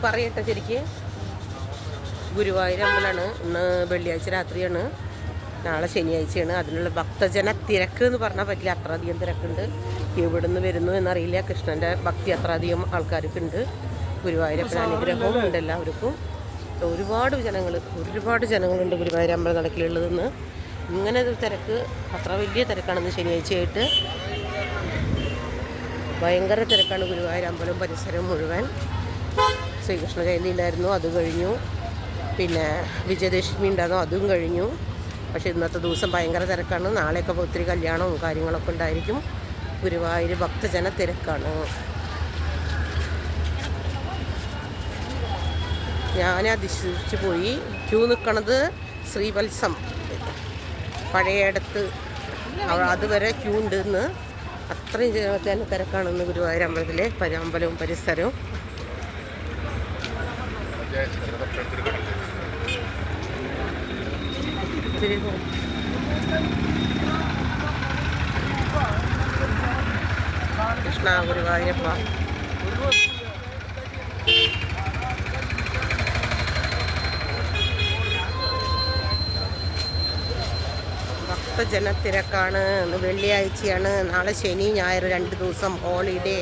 പറയട്ടെ ശരിക്ക്. ഗുരുവായൂർ അമ്പലമാണ്. ഇന്ന് വെള്ളിയാഴ്ച രാത്രിയാണ്, നാളെ ശനിയാഴ്ചയാണ്. അതിനുള്ള ഭക്തജന തിരക്ക് എന്ന് പറഞ്ഞാൽ പറ്റില്ല, അത്രയധികം തിരക്കുണ്ട്. എവിടുന്ന് വരുന്നു എന്നറിയില്ല. കൃഷ്ണൻ്റെ ഭക്തി അത്ര അധികം ആൾക്കാർക്കുണ്ട്. ഗുരുവായൂരപ്പൻ അനുഗ്രഹവും ഉണ്ട് എല്ലാവർക്കും. ഒരുപാട് ജനങ്ങളുണ്ട് ഗുരുവായൂർ അമ്പല നടക്കിലുള്ളതെന്ന്. ഇങ്ങനെ ഒരു തിരക്ക്, അത്ര വലിയ തിരക്കാണെന്ന്. ശനിയാഴ്ചയായിട്ട് ഭയങ്കര തിരക്കാണ് ഗുരുവായൂർ അമ്പലം പരിസരം മുഴുവൻ. ശ്രീകൃഷ്ണ ജയന്തി ഉണ്ടായിരുന്നു, അത് കഴിഞ്ഞു. പിന്നെ വിജയദശമി ഉണ്ടായിരുന്നു, അതും കഴിഞ്ഞു. പക്ഷേ ഇന്നത്തെ ദിവസം ഭയങ്കര തിരക്കാണ്. നാളെയൊക്കെ ഒത്തിരി കല്യാണവും കാര്യങ്ങളൊക്കെ ഉണ്ടായിരിക്കും. ഗുരുവായൂർ ഭക്തജന തിരക്കാണ്. ഞാൻ അതിശയിച്ചു പോയി. ക്യൂ നിൽക്കണത് ശ്രീവത്സം പഴയടത്ത്, അതുവരെ ക്യൂ ഉണ്ടെന്ന്. അത്രയും ജനത്തിന് തിരക്കാണെന്ന് ഗുരുവായൂർ അമ്പലത്തിലെ അമ്പലവും പരിസരവും. കൃഷ്ണ ഗുരുവായൂരപ്പ. ഭക്തജനത്തിരക്കാണ്. ഇന്ന് വെള്ളിയാഴ്ചയാണ്, നാളെ ശനി ഞായർ 2 ദിവസം ഹോളിഡേ.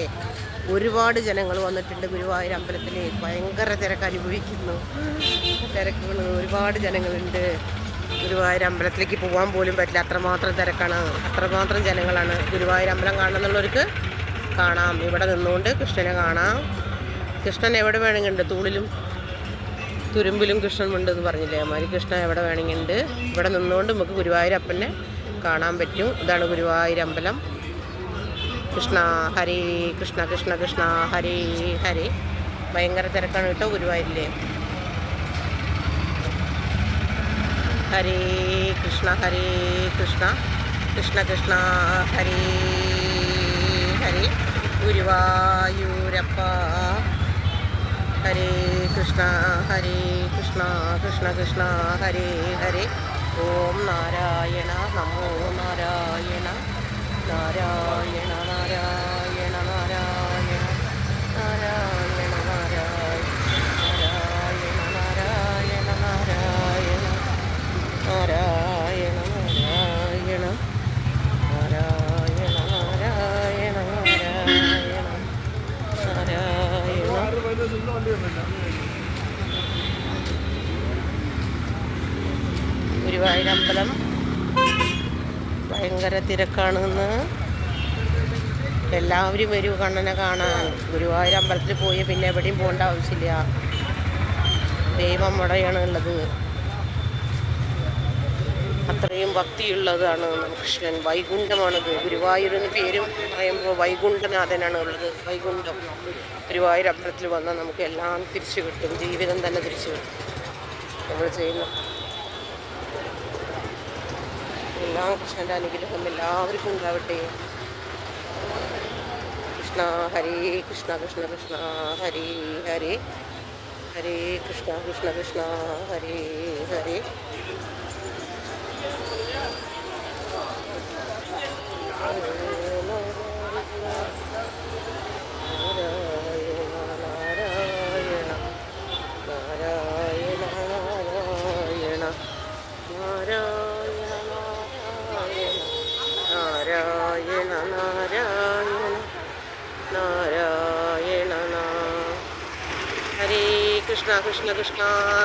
ഒരുപാട് ജനങ്ങൾ വന്നിട്ടുണ്ട് ഗുരുവായൂർ അമ്പലത്തിൽ. ഭയങ്കര തിരക്ക് അനുഭവിക്കുന്നു. തിരക്കുകൾ, ഒരുപാട് ജനങ്ങളുണ്ട്. ഗുരുവായൂർ അമ്പലത്തിലേക്ക് പോകാൻ പോലും പറ്റില്ല, അത്രമാത്രം തിരക്കാണ്, അത്രമാത്രം ജനങ്ങളാണ്. ഗുരുവായൂർ അമ്പലം കാണണമെന്നുള്ളവർക്ക് കാണാം. ഇവിടെ നിന്നുകൊണ്ട് കൃഷ്ണനെ കാണാം. കൃഷ്ണൻ എവിടെ വേണമെങ്കിലുണ്ട്, തൂണിലും തുരുമ്പിലും കൃഷ്ണനുണ്ട് എന്ന് പറഞ്ഞില്ലേ, അമ്മാരി കൃഷ്ണൻ എവിടെ വേണമെങ്കിലുണ്ട്. ഇവിടെ നിന്നുകൊണ്ട് നമുക്ക് ഗുരുവായൂരപ്പനെ കാണാൻ പറ്റും. ഇതാണ് ഗുരുവായൂർ അമ്പലം. കൃഷ്ണ ഹരേ കൃഷ്ണ കൃഷ്ണ കൃഷ്ണ ഹരേ ഹരേ. ഭയങ്കര തിരക്കാണ് കേട്ടോ ഗുരുവായൂരിലെ. ഹരേ കൃഷ്ണ കൃഷ്ണ കൃഷ്ണ ഹരേ ഹരേ. ഗുരുവായൂരപ്പ ഹരേ കൃഷ്ണ കൃഷ്ണ കൃഷ്ണ ഹരേ ഹരേ. ഓം നാരായണ നമോ നാരായണ നാരായണ നാരായണ നാരായണ നാരായണ നാരായണ നാരായണ നാരായണ നാരായണ നാരായണ നാരായണ നാരായണ നാരായണ ഗുരുവായൂർ അമ്പലം ഭയങ്കര തിരക്കാണെന്ന്. എല്ലാവരും വരൂ കണ്ണനെ കാണാൻ. ഗുരുവായൂർ അമ്പലത്തിൽ പോയി പിന്നെ എവിടെയും പോകേണ്ട ആവശ്യമില്ല. ദൈവം അവിടെയാണ് ഉള്ളത്. അത്രയും ഭക്തിയുള്ളതാണ് കൃഷ്ണൻ. വൈകുണ്ഠമാണത്. ഗുരുവായൂർ എന്ന് പേരും പറയുമ്പോൾ വൈകുണ്ഠനാഥനാണ് ഉള്ളത്. വൈകുണ്ഠം. ഗുരുവായൂർ അമ്പലത്തിൽ വന്നാൽ നമുക്ക് എല്ലാം തിരിച്ചു കിട്ടും. ജീവിതം തന്നെ തിരിച്ചു കിട്ടും. നമ്മൾ ചെയ്യുന്ന എല്ലാം കൃഷ്ണൻ്റെ അനുഗ്രഹം എല്ലാവർക്കും ഉണ്ടാവട്ടെ. കൃഷ്ണ ഹരേ കൃഷ്ണ കൃഷ്ണ കൃഷ്ണ ഹരേ ഹരേ. ഹരേ കൃഷ്ണ കൃഷ്ണ കൃഷ്ണ ഹരേ ഹരേ. ഹരേ കൃഷ്ണ കൃഷ്ണ കൃഷ്ണ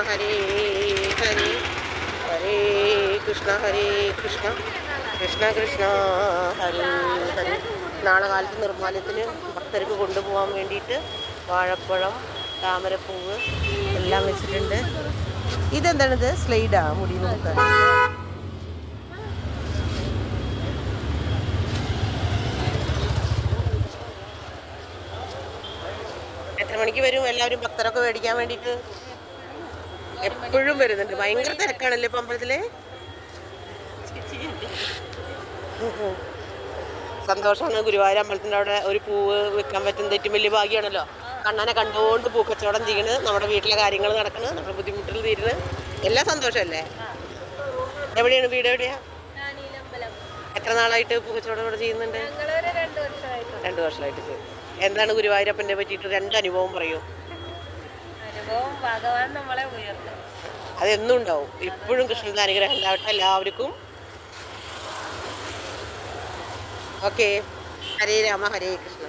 ഹരേ ഹരേ. ഹരേ കൃഷ്ണ കൃഷ്ണ കൃഷ്ണ ഹരേ ഹരേ. നാളെ കാലത്ത് നിർമ്മാല്യത്തിന് ഭക്തർക്ക് കൊണ്ടുപോകാൻ വേണ്ടിയിട്ട് വാഴപ്പഴം, താമരപ്പൂവ് എല്ലാം വെച്ചിട്ടുണ്ട്. ഇതെന്താണിത്? സ്ലൈഡാ മുടി നോക്കാൻ. എത്ര മണിക്ക് വരും എല്ലാവരും ഭക്തരൊക്കെ മേടിക്കാൻ വേണ്ടിയിട്ട്? എപ്പോഴും വരുന്നുണ്ട്. ഭയങ്കര തിരക്കാണല്ലേ ഇപ്പം അമ്പലത്തിലെ. സന്തോഷമാണ്. ഗുരുവായൂർ അമ്പലത്തിൻ്റെ അവിടെ ഒരു പൂവ് വെക്കാൻ പറ്റുന്നത് ഏറ്റവും വലിയ ഭാഗ്യമാണല്ലോ. കണ്ണനെ കണ്ടുകൊണ്ട് പൂക്കച്ചവടം ചെയ്യണത്, നമ്മുടെ വീട്ടിലെ കാര്യങ്ങൾ നടക്കുന്നത്, നമ്മുടെ ബുദ്ധിമുട്ടുകൾ തീരുന്നത്, എല്ലാം സന്തോഷമല്ലേ. എവിടെയാണ് വീട്? എവിടെയാ? എത്ര നാളായിട്ട് പൂക്കച്ചവടം ഇവിടെ ചെയ്യുന്നുണ്ട്? 2 വർഷമായിട്ട്. 2 വർഷമായിട്ട് ചെയ്യും. എന്താണ് ഗുരുവായൂരപ്പനെ പറ്റിയിട്ട് 2 അനുഭവം പറയൂ. അപ്പോൾ ഭഗവാൻ നമ്മളെ ഉയർത്തും. അതെന്നും ഉണ്ടാവും. ഇപ്പോഴും കൃഷ്ണന്റെ അനുഗ്രഹം ഉണ്ടാവട്ടെ എല്ലാവർക്കും. ഓക്കെ. ഹരേ രാമ ഹരേ കൃഷ്ണ.